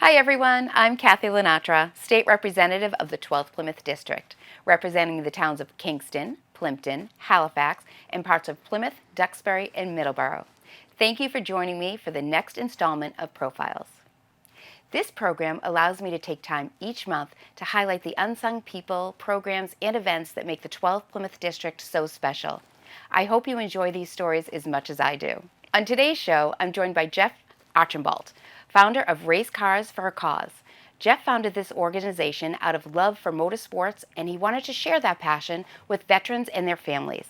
Hi everyone, I'm Kathy LaNatra, State Representative of the 12th Plymouth District, representing the towns of Kingston, Plimpton, Halifax, and parts of Plymouth, Duxbury, and Middleborough. Thank you for joining me for the next installment of Profiles. This program allows me to take time each month to highlight the unsung people, programs, and events that make the 12th Plymouth District so special. I hope you enjoy these stories as much as I do. On today's show, I'm joined by Jeff Archambeault, founder of Race Cars for a Cause. Jeff founded this organization out of love for motorsports, and he wanted to share that passion with veterans and their families.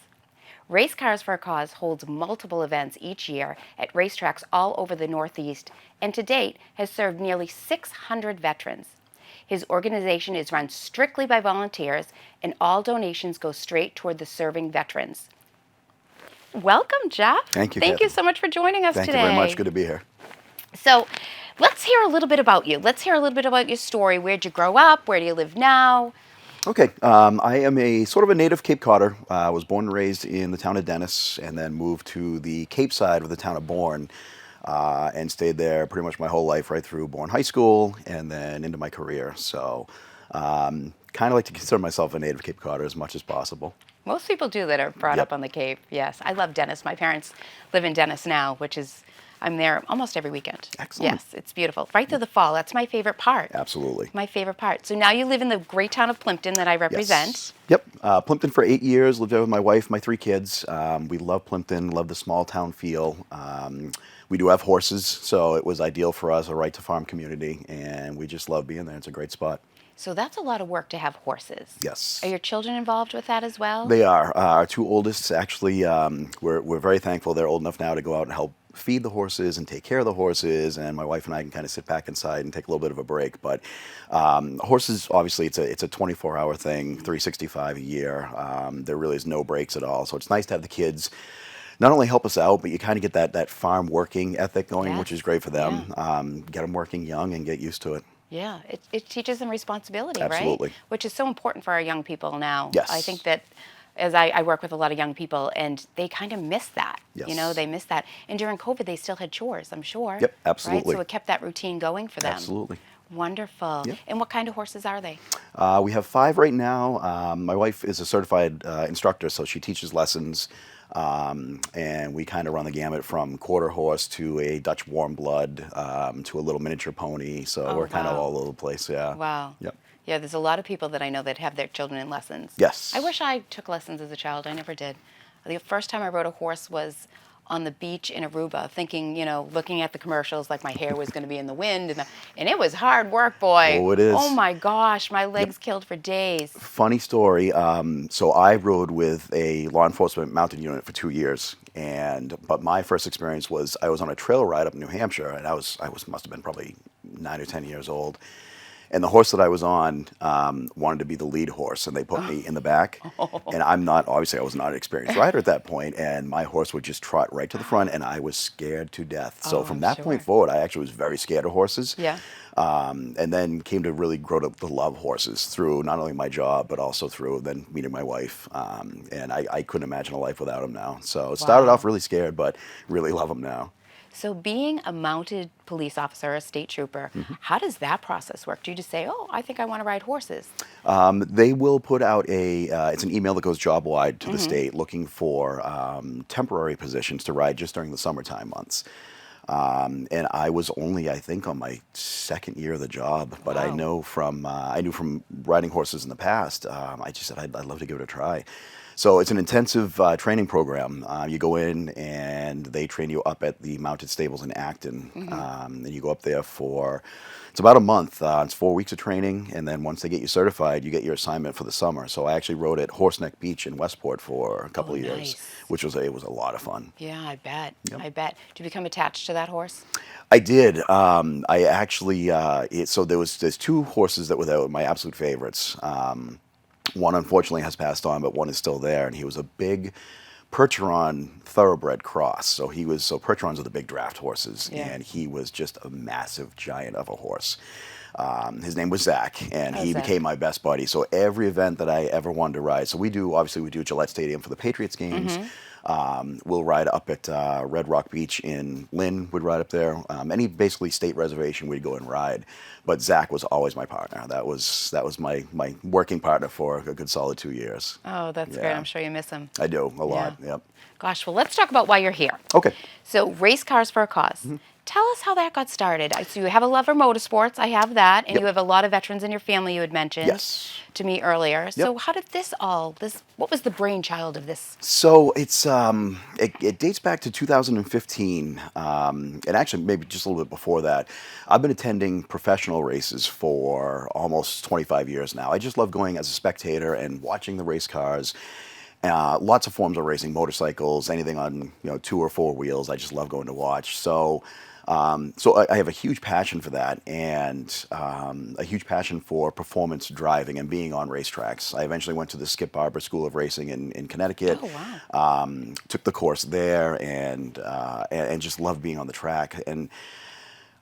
Race Cars for a Cause holds multiple events each year at racetracks all over the Northeast, and to date has served nearly 600 veterans. His organization is run strictly by volunteers, and all donations go straight toward the serving veterans. Welcome, Jeff. Thank you, Thank Kathy. you so much for joining us Thank today. you very much. Good to be here. So let's hear a little bit about you. Let's hear a little bit about your story. Where'd you grow up? Where do you live now? Okay, I am a sort of a native Cape Codder. I was born and raised in the town of Dennis and then moved to the Cape side of the town of Bourne and stayed there pretty much my whole life right through Bourne High School and then into my career. So kind of like to consider myself a native Cape Codder as much as possible. Most people do that are brought up on the Cape. Yes, I love Dennis. My parents live in Dennis now, which is, I'm there almost every weekend. Excellent. Yes, it's beautiful. Right through the fall. That's my favorite part. Absolutely. My favorite part. So now you live in the great town of Plimpton that I represent. Yes. Yep. Plimpton for 8 years, lived there with my wife, my 3 kids. We love Plimpton, love the small town feel. We do have horses, so it was ideal for us, a right to farm community, and we just love being there. It's a great spot. So that's a lot of work to have horses. Yes. Are your children involved with that as well? They are. Our 2 oldest, actually, we're very thankful. They're old enough now to go out and help feed the horses and take care of the horses, and my wife and I can kind of sit back inside and take a little bit of a break. But horses, obviously, it's a 24-hour thing, 365 a year. There really is no breaks at all. So it's nice to have the kids not only help us out, but you kind of get that farm working ethic going, Yes. which is great for them. Yeah. Get them working young and get used to it. Yeah, it teaches them responsibility, Absolutely. right? Which is so important for our young people now. Yes. I think that as I work with a lot of young people, and they kind of miss that. Yes. You know, they miss that. And during COVID, they still had chores, I'm sure. Yep, absolutely. Right? So it kept that routine going for them. Absolutely. Wonderful. Yep. And what kind of horses are they? We have 5 right now. My wife is a certified instructor, so she teaches lessons. And we kind of run the gamut from quarter horse to a Dutch warm blood to a little miniature pony. So we're kind of wow. all over the place. Yeah. Wow. Yep. Yeah, there's a lot of people that I know that have their children in lessons. Yes. I wish I took lessons as a child. I never did. The first time I rode a horse was on the beach in Aruba, thinking, you know, looking at the commercials like my hair was going to be in the wind. And it was hard work, boy. Oh, it is. Oh, my gosh. My legs killed for days. Funny story. So I rode with a law enforcement mounted unit for 2 years. But my first experience was I was on a trail ride up in New Hampshire, and I must have been probably 9 or 10 years old. And the horse that I was on wanted to be the lead horse, and they put me in the back. And I was not an experienced rider at that point, and my horse would just trot right to the front, and I was scared to death. So Oh, from I'm that sure. point forward, I actually was very scared of horses. Yeah. And then came to really grow to love horses through not only my job, but also through then meeting my wife. And I couldn't imagine a life without him now. So it started Wow. off really scared, but really love him now. So being a mounted police officer, a state trooper, how does that process work? Do you just say, oh, I think I want to ride horses? They will put out it's an email that goes job wide to the state looking for temporary positions to ride just during the summertime months. And I was only, I think, on my 2nd year of the job, but I knew from riding horses in the past, I just said I'd love to give it a try. So it's an intensive training program. You go in and they train you up at the mounted stables in Acton. And you go up there it's about a month. It's 4 weeks of training. And then once they get you certified, you get your assignment for the summer. So I actually rode at Horseneck Beach in Westport for a couple of years, nice. which was a lot of fun. Yeah, I bet. Yep. I bet. Do you become attached to that horse? I did. I actually, so there's 2 horses that were my absolute favorites. One unfortunately has passed on, but one is still there, and he was a big Percheron thoroughbred cross. So Percherons are the big draft horses, Yeah. and he was just a massive giant of a horse. His name was Zach, and he Zach. became my best buddy. So every event that I ever wanted to ride, so we do at Gillette Stadium for the Patriots games. We'll ride up at Red Rock Beach in Lynn. Would ride up there. Any basically state reservation, we'd go and ride. But Zach was always my partner. That was my working partner for a good solid 2 years. Oh, that's great. Yeah. I'm sure you miss him. I do a lot. Yeah. Yep. Gosh, well, let's talk about why you're here. Okay. So, Race Cars for a Cause. Tell us how that got started. So you have a love for motorsports. I have that. And Yep. you have a lot of veterans in your family you had mentioned Yes. to me earlier. So Yep. how did what was the brainchild of this? So it's it dates back to 2015, and actually maybe just a little bit before that. I've been attending professional races for almost 25 years now. I just love going as a spectator and watching the race cars. Lots of forms of racing, motorcycles, anything on 2 or 4 wheels. I just love going to watch. So I have a huge passion for that, and a huge passion for performance driving and being on racetracks. I eventually went to the Skip Barber School of Racing in Connecticut. Oh, wow. Took the course there, and just loved being on the track. And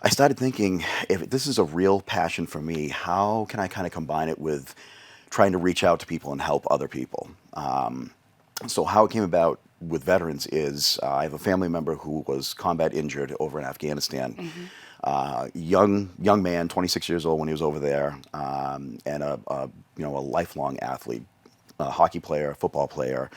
I started thinking, if this is a real passion for me, how can I kind of combine it with trying to reach out to people and help other people? So how it came about with veterans is I have a family member who was combat injured over in Afghanistan. Young man, 26 years old when he was over there, and a lifelong athlete, a hockey player, football player.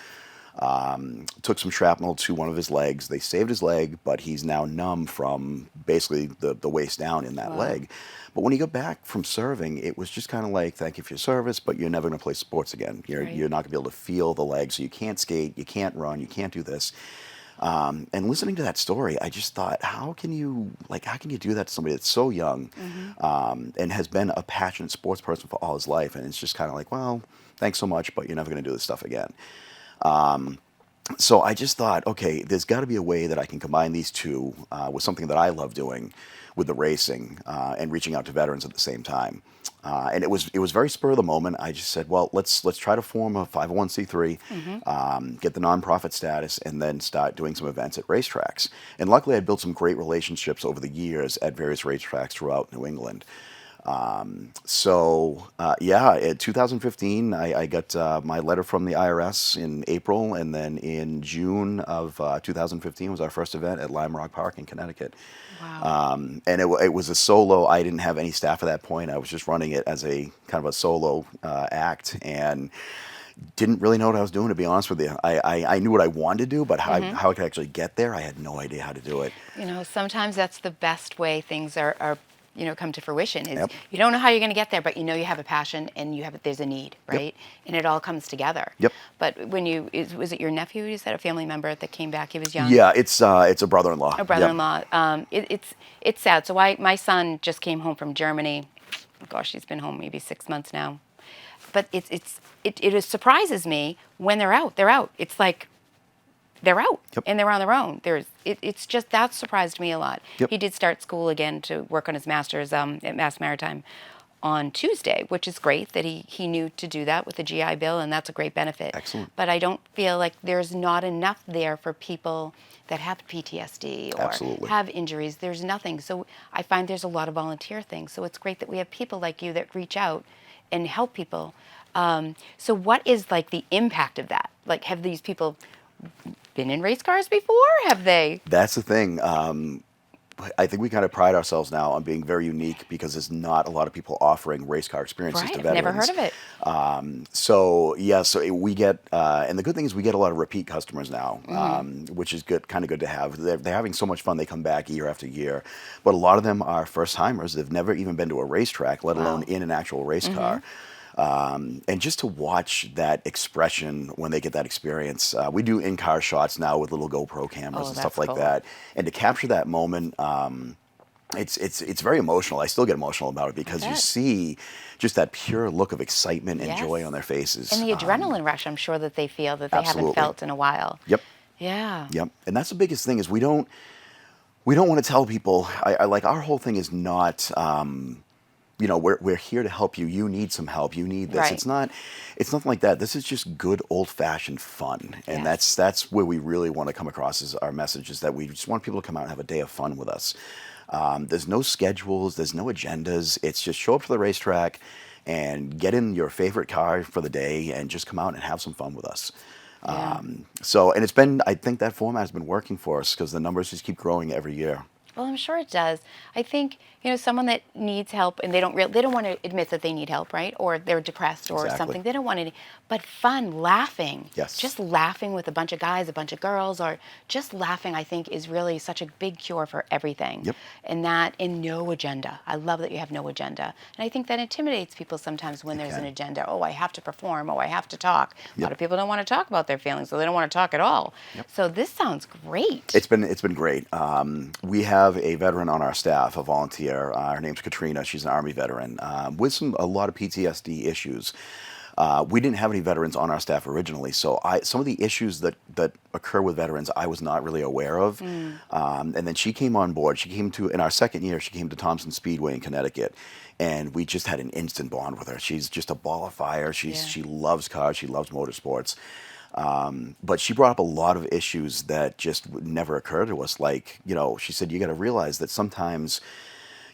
Took some shrapnel to one of his legs. They saved his leg, but he's now numb from basically the waist down in that Wow. leg. But when he got back from serving, it was just kind of like, thank you for your service, but you're never going to play sports again. Right. You're not going to be able to feel the leg, so you can't skate, you can't run, you can't do this. And listening to that story, I just thought, how can you do that to somebody that's so young, and has been a passionate sports person for all his life? And it's just kind of like, well, thanks so much, but you're never going to do this stuff again. So I just thought, okay, there's got to be a way that I can combine these two with something that I love doing, with the racing, and reaching out to veterans at the same time. And it was very spur of the moment. I just said, well, let's try to form a 501c3, get the nonprofit status, and then start doing some events at racetracks. And luckily, I built some great relationships over the years at various racetracks throughout New England. In 2015, I got my letter from the IRS in April, and then in June of 2015 was our first event at Lime Rock Park in Connecticut. Wow. And it was a solo. I didn't have any staff at that point. I was just running it as a kind of a solo act, and didn't really know what I was doing, to be honest with you. I knew what I wanted to do, but how I could actually get there, I had no idea how to do it. Sometimes that's the best way things are come to fruition is Yep. you don't know how you're going to get there, but you have a passion and there's a need, right? And it all comes together. Yep. But was it your nephew? You said a family member that came back. He was young. Yeah, it's a brother-in-law. A brother-in-law. It's sad. So my son just came home from Germany. Gosh, he's been home maybe 6 months now. But it surprises me when they're out. They're out. It's like they're out. Yep. And they're on their own. It's just that surprised me a lot. Yep. He did start school again to work on his master's at Mass Maritime on Tuesday, which is great that he knew to do that with the GI Bill, and that's a great benefit. Excellent. But I don't feel like there's not enough there for people that have PTSD or Absolutely. have injuries. There's nothing. So I find there's a lot of volunteer things. So it's great that we have people like you that reach out and help people. So what is like the impact of that? Like, have these people been in race cars before? Have they? That's the thing. I think we kind of pride ourselves now on being very unique because there's not a lot of people offering race car experiences Right, to I've veterans. never heard of it. So we get, and the good thing is we get a lot of repeat customers now, which is kind of good to have. They're having so much fun. They come back year after year, but a lot of them are first timers. They've never even been to a racetrack, let alone in an actual race car. And just to watch that expression when they get that experience, we do in-car shots now with little GoPro cameras and stuff that's like cool. that. And to capture that moment, it's very emotional. I still get emotional about it because you bet. see just that pure look of excitement and joy Yes. on their faces. And the adrenaline rush, I'm sure that they feel that they Absolutely. haven't felt in a while. Yep. Yeah. Yep. And that's the biggest thing is we don't want to tell people. I like our whole thing is not. We're here to help you. You need some help. You need this. Right. It's nothing like that. This is just good old-fashioned fun, and Yes. that's where we really want to come across as our message is that we just want people to come out and have a day of fun with us. There's no schedules. There's no agendas. It's just show up to the racetrack and get in your favorite car for the day and just come out and have some fun with us. Yeah. So, and it's been, I think that format has been working for us because the numbers just keep growing every year. Well, I'm sure it does. I think, someone that needs help and they don't want to admit that they need help, right? Or they're depressed or Exactly. something. They don't want any, but fun, laughing. Yes. Just laughing with a bunch of guys, a bunch of girls, or just laughing, I think, is really such a big cure for everything. Yep. And that in no agenda. I love that you have no agenda. And I think that intimidates people sometimes when It there's an can. agenda. Oh, I have to perform. Oh, I have to talk. A lot Yep. of people don't want to talk about their feelings, so they don't want to talk at all. Yep. So this sounds great. It's been great. We have a veteran on our staff, a volunteer. Her name's Katrina. She's an Army veteran with a lot of PTSD issues. We didn't have any veterans on our staff originally, so some of the issues that occur with veterans I was not really aware of. And then she came on board. She came to in our second year. She came to Thompson Speedway in Connecticut, and we just had an instant bond with her. She's just a ball of fire. She loves cars. She loves motorsports. But she brought up a lot of issues that just would never occur to us. Like, she said, you got to realize that sometimes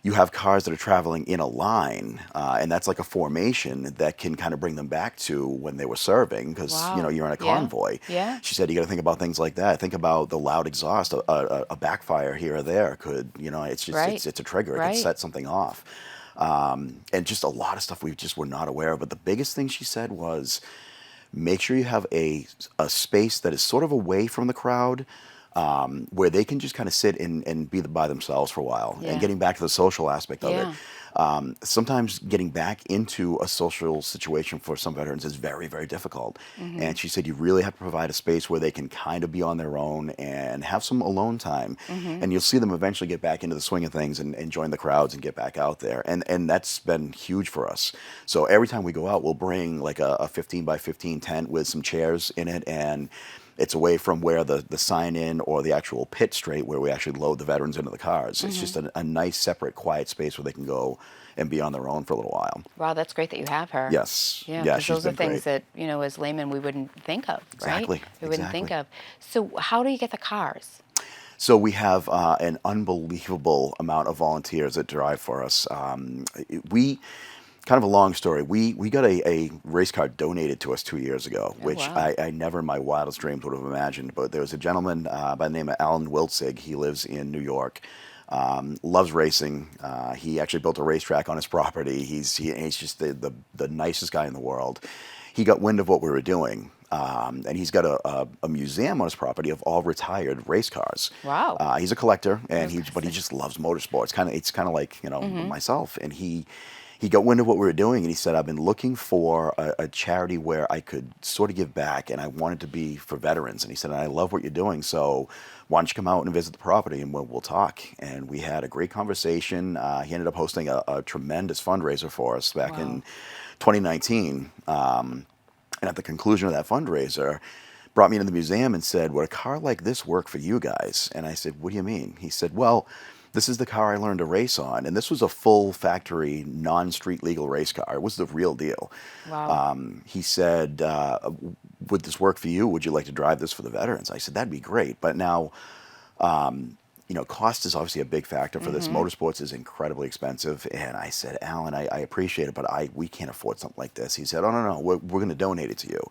you have cars that are traveling in a line, and that's like a formation that can kind of bring them back to when they were serving because, Wow. you're in a Yeah. convoy. Yeah. She said, you got to think about things like that. Think about the loud exhaust, a backfire here or there could, it's just, Right. it's a trigger. It Right. could set something off. And just a lot of stuff we just were not aware of. But the biggest thing she said was, make sure you have a space that is sort of away from the crowd where they can just kind of sit and be by themselves for a while. Yeah. And getting back to the social aspect of Yeah. it, sometimes getting back into a social situation for some veterans is very, very difficult. And she said you really have to provide a space where they can kind of be on their own and have some alone time. And you'll see them eventually get back into the swing of things and join the crowds and get back out there. And that's been huge for us. So every time we go out, we'll bring like a 15 by 15 tent with some chairs in it, and it's away from where the sign-in or the actual pit straight where we actually load the veterans into the cars. It's just a nice, separate, quiet space where they can go and be on their own for a little while. Wow, that's great that you have her. Yes. Yeah, Yeah, because she's those are been things great. that, as laymen, we wouldn't think of, right? Exactly, We wouldn't think exactly. of. So how do you get the cars? So we have an unbelievable amount of volunteers that drive for us. We kind of a long story. We got a race car donated to us 2 years ago, Oh, which wow. I never in my wildest dreams would have imagined. But there was a gentleman by the name of Alan Wiltzig. He lives in New York. Loves racing. He actually built a racetrack on his property. He's just the nicest guy in the world. He got wind of what we were doing. And he's got a museum on his property of all retired race cars. Wow. He's a collector, and was gonna but he say. just loves motorsports. It's kind of like myself. And he got wind of what we were doing, and he said, "I've been looking for a charity where I could sort of give back, and I want it to be for veterans." And he said, "I love what you're doing, so why don't you come out and visit the property, and we'll talk." And we had a great conversation. He ended up hosting a tremendous fundraiser for us back Wow. in 2019. And at the conclusion of that fundraiser, brought me into the museum and said, "Would a car like this work for you guys?" And I said, "What do you mean?" He said, "Well, this is the car I learned to race on." And this was a full factory, non-street legal race car. It was the real deal. Wow. He said, "Would this work for you? Would you like to drive this for the veterans?" I said, "That'd be great. But now, cost is obviously a big factor for this. Motorsports is incredibly expensive." And I said, "Alan, I appreciate it, but we can't afford something like this." He said, "Oh, no, no, we're going to donate it to you."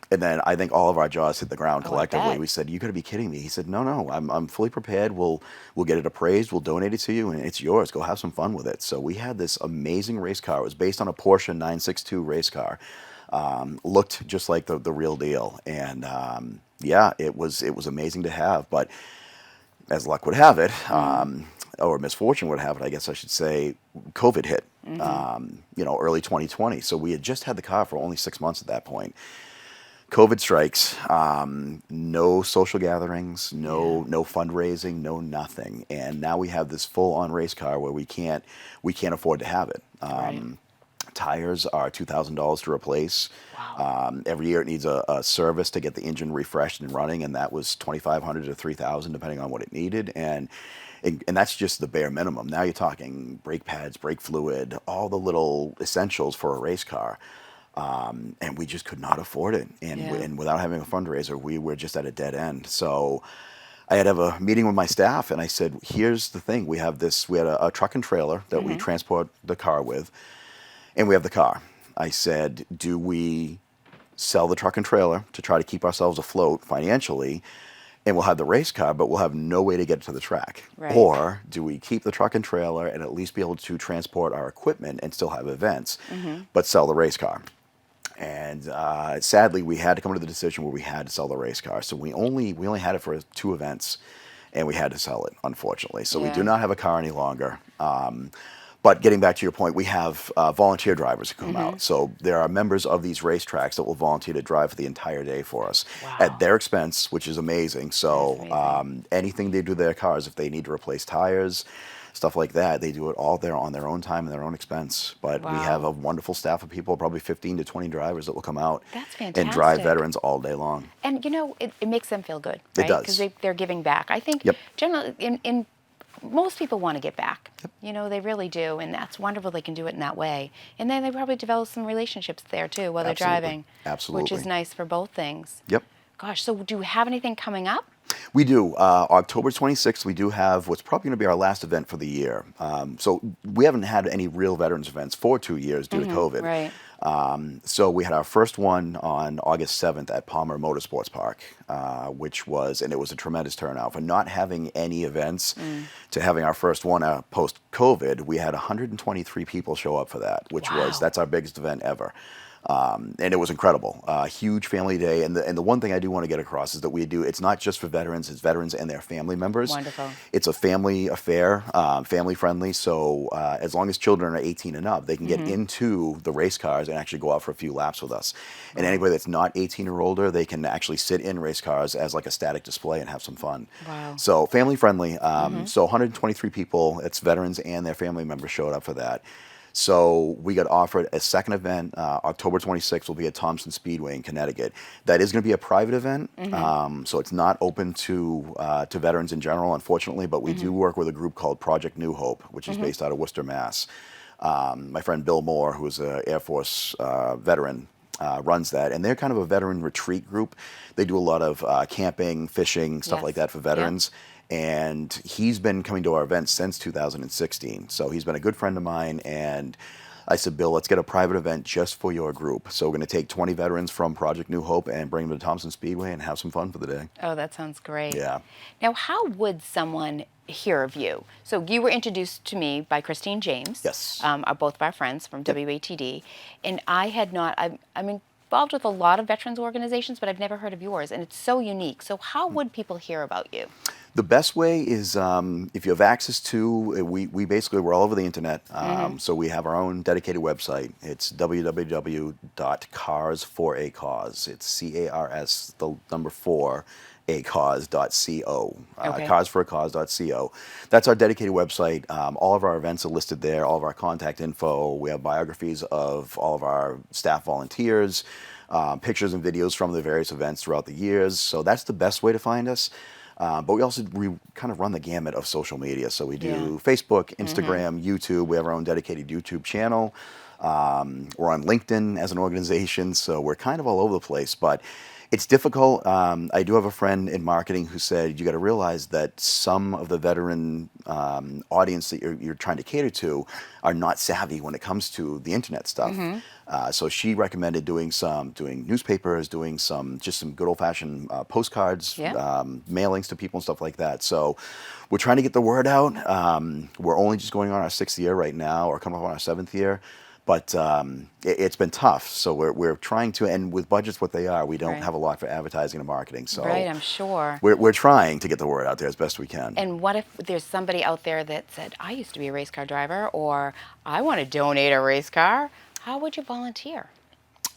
And then I think all of our jaws hit the ground Oh, I collectively. bet. We said, "You got to be kidding me." He said, "No, no, I'm fully prepared. We'll get it appraised. We'll donate it to you, and it's yours. Go have some fun with it." So we had this amazing race car. It was based on a Porsche 962 race car. Looked just like the real deal, and yeah, it was amazing to have. But as luck would have it, or misfortune would have it, I guess I should say, COVID hit. Early 2020. So we had just had the car for only 6 months at that point. COVID strikes, no social gatherings, no fundraising, no nothing, and now we have this full-on race car where we can't afford to have it. Right. Tires are $2,000 to replace. Wow. Every year it needs a service to get the engine refreshed and running, and that was $2,500 to $3,000 depending on what it needed, and that's just the bare minimum. Now you're talking brake pads, brake fluid, all the little essentials for a race car. And we just could not afford it. And without having a fundraiser, we were just at a dead end. So I had to have a meeting with my staff, and I said, "Here's the thing. We had a truck and trailer that we transport the car with, and we have the car." I said, "Do we sell the truck and trailer to try to keep ourselves afloat financially, and we'll have the race car, but we'll have no way to get to the track? Right. Or do we keep the truck and trailer and at least be able to transport our equipment and still have events, but sell the race car? And sadly, we had to come to the decision where we had to sell the race car. So we only had it for 2 events, and we had to sell it, unfortunately. So we do Yeah. not have a car any longer. But getting back to your point, we have volunteer drivers who come out. So there are members of these racetracks that will volunteer to drive for the entire day for us at Wow. their expense, which is amazing. So That is amazing. anything they do to their cars, if they need to replace tires, stuff like that, they do it all there on their own time and their own expense. But we have Wow. a wonderful staff of people, probably 15 to 20 drivers that will come out That's and drive fantastic. veterans all day long. And it makes them feel good, It right? does. Because they're giving back. I think Yep. generally in most people want to get back. They really do, and that's wonderful. They can do it in that way, and then they probably develop some relationships there too while they're Absolutely. driving, Absolutely. which is nice for both things. Yep. Gosh, so do you have anything coming up? We do. October 26th, we do have what's probably going to be our last event for the year. So we haven't had any real veterans events for 2 years due to COVID. Right. So we had our first one on August 7th at Palmer Motorsports Park, and it was a tremendous turnout. For not having any events to having our first one post-COVID, we had 123 people show up for that, Wow. that's our biggest event ever. And it was incredible. Huge family day. And the one thing I do want to get across is that it's not just for veterans, it's veterans and their family members. Wonderful. It's a family affair, family friendly. So as long as children are 18 and up, they can get into the race cars and actually go out for a few laps with us. And anybody that's not 18 or older, they can actually sit in race cars as like a static display and have some fun. Wow. So family friendly. So 123 people, it's veterans and their family members showed up for that. So we got offered a second event. October 26th will be at Thompson Speedway in Connecticut. That is going to be a private event, so it's not open to veterans in general, unfortunately. But we do work with a group called Project New Hope, which is based out of Worcester, Mass. My friend Bill Moore, who is an Air Force veteran, runs that, and they're kind of a veteran retreat group. They do a lot of camping, fishing, stuff Yes. like that for veterans. And he's been coming to our events since 2016. So he's been a good friend of mine. And I said, Bill, let's get a private event just for your group. So we're going to take 20 veterans from Project New Hope and bring them to Thompson Speedway and have some fun for the day. Oh, that sounds great. Yeah. Now, how would someone hear of you? So you were introduced to me by Christine James. Yes. Are both of our friends from WATD. And I had not, I'm involved with a lot of veterans organizations, but I've never heard of yours. And it's so unique. So how would people hear about you? The best way is if you have access to, we're all over the internet. So we have our own dedicated website. It's www.cars4acause. It's CARS, the number 4, acause.co. Okay. Carsforacause.co. That's our dedicated website. All of our events are listed there, all of our contact info. We have biographies of all of our staff volunteers, pictures and videos from the various events throughout the years. So that's the best way to find us. But we kind of run the gamut of social media. So we do Facebook, Instagram, YouTube. We have our own dedicated YouTube channel. We're on LinkedIn as an organization. So we're kind of all over the place. But it's difficult. I do have a friend in marketing who said you got to realize that some of the veteran audience that you're trying to cater to are not savvy when it comes to the internet stuff. So she recommended doing newspapers, doing some good old-fashioned postcards, mailings to people and stuff like that. So we're trying to get the word out. We're only just going on our 6th year right now, or coming up on our 7th year. But it's been tough, so we're trying to, and with budgets what they are, we don't Right. have a lot for advertising and marketing. So Right, I'm sure. we're trying to get the word out there as best we can. And what if there's somebody out there that said, I used to be a race car driver, or I want to donate a race car? How would you volunteer?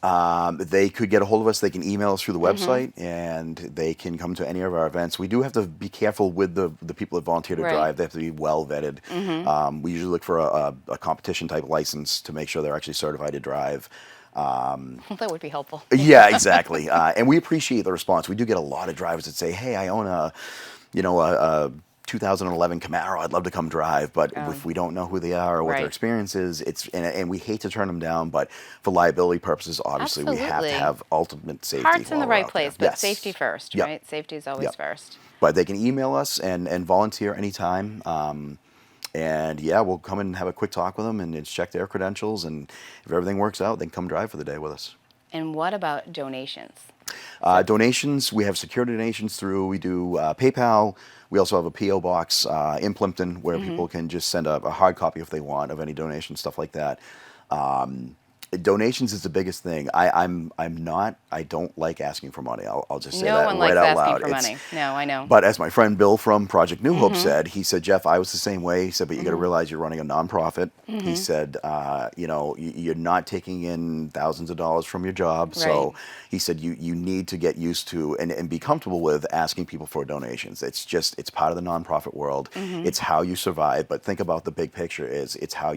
They could get a hold of us. They can email us through the website, and they can come to any of our events. We do have to be careful with the people that volunteer to Right. drive. They have to be well vetted. We usually look for a competition type license to make sure they're actually certified to drive. That would be helpful. Yeah, exactly. And we appreciate the response. We do get a lot of drivers that say, "Hey, I own a 2011 Camaro. I'd love to come drive," but if we don't know who they are or what Right. their experience is, and we hate to turn them down. But for liability purposes, obviously, we have to Absolutely. have ultimate safety. Heart's in while the we're right out place, there. but safety first, Yep. right? Safety is always Yep. first. But they can email us and volunteer anytime. And we'll come in and have a quick talk with them and just check their credentials. And if everything works out, they can come drive for the day with us. And what about donations? Donations, we have secure donations through, we do PayPal. We also have a P.O. box in Plimpton where people can just send a hard copy if they want of any donation, stuff like that. Donations is the biggest thing. I don't like asking for money. I'll just say No that one right likes out asking loud. for money. No, I know. But as my friend Bill from Project New Hope said, he said, Jeff, I was the same way. He said, but you got to realize you're running a nonprofit. He said, you're not taking in thousands of dollars from your job. So Right. he said, you need to get used to and be comfortable with asking people for donations. It's part of the nonprofit world. It's how you survive. But think about the big picture it's how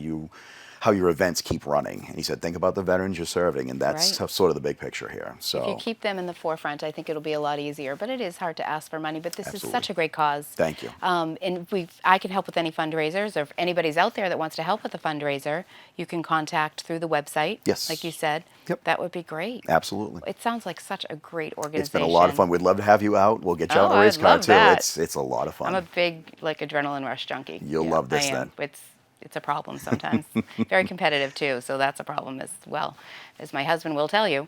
your events keep running. And he said, think about the veterans you're serving, and that's Right. sort of the big picture here. If you So keep them in the forefront, I think it'll be a lot easier. But it is hard to ask for money. But this is absolutely. such a great cause. Thank you. And I can help with any fundraisers, or if anybody's out there that wants to help with a fundraiser, you can contact through the website. Yes. Like you said. Yep. That would be great. Absolutely. It sounds like such a great organization. It's been a lot of fun. We'd love to have you out. We'll get you out Oh, in a race I'd car love too. that. It's a lot of fun. I'm a big adrenaline rush junkie. You'll Yeah, love this I am. then. It's a problem sometimes. Very competitive too, so that's a problem as well, as my husband will tell you.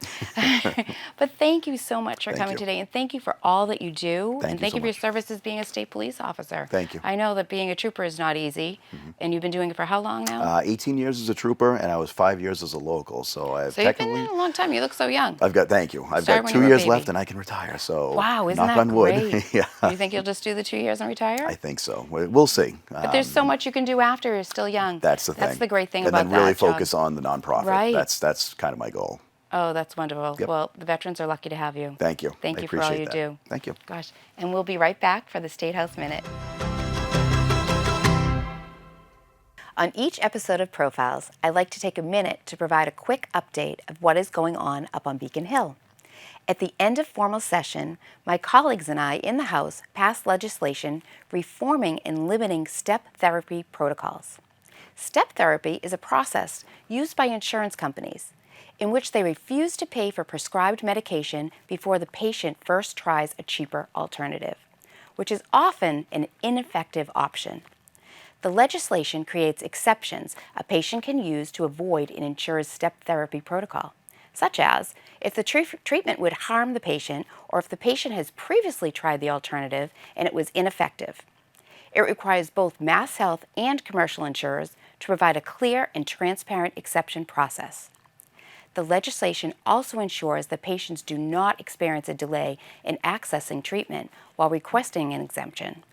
But thank you so much for Thank coming you. today, and thank you for all that you do, Thank and you thank so you for your much. service as being a state police officer. Thank you. I know that being a trooper is not easy, and you've been doing it for how long now? 18 years as a trooper, and I was 5 years as a local. So I've So you've been technically. there a long time. You look so young. Thank you. I've Started got when 2 you were a years baby. left, and I can retire. So Wow, isn't knock that on wood. great? Yeah. You think you'll just do the 2 years and retire? I think so. We'll see. But there's so much you can do after you're still young. That's the thing. That's the great thing and about then really that job. focus on the nonprofit. Right. That's kind of my goal. Oh, that's wonderful. Yep. Well, the veterans are lucky to have you. Thank you. Thank I you for all you appreciate that. do. Thank you. Gosh, and we'll be right back for the State House Minute. On each episode of Profiles, I like to take a minute to provide a quick update of what is going on up on Beacon Hill. At the end of formal session, my colleagues and I in the House passed legislation reforming and limiting step therapy protocols. Step therapy is a process used by insurance companies in which they refuse to pay for prescribed medication before the patient first tries a cheaper alternative, which is often an ineffective option. The legislation creates exceptions a patient can use to avoid an insurer's step therapy protocol, such as if the treatment would harm the patient or if the patient has previously tried the alternative and it was ineffective. It requires both Mass Health and commercial insurers to provide a clear and transparent exception process. The legislation also ensures that patients do not experience a delay in accessing treatment while requesting an exemption.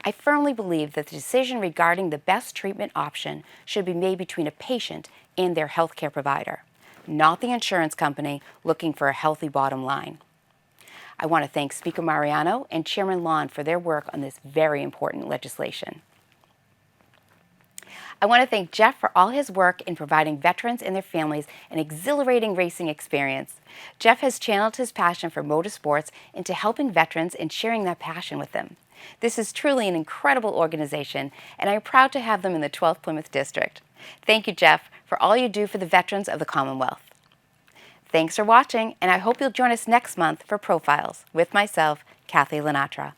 I firmly believe that the decision regarding the best treatment option should be made between a patient and their healthcare provider, not the insurance company looking for a healthy bottom line. I want to thank Speaker Mariano and Chairman Lon for their work on this very important legislation. I want to thank Jeff for all his work in providing veterans and their families an exhilarating racing experience. Jeff has channeled his passion for motorsports into helping veterans and sharing that passion with them. This is truly an incredible organization, and I'm proud to have them in the 12th Plymouth District. Thank you, Jeff, for all you do for the veterans of the Commonwealth. Thanks for watching, and I hope you'll join us next month for Profiles with myself, Kathy LaNatra.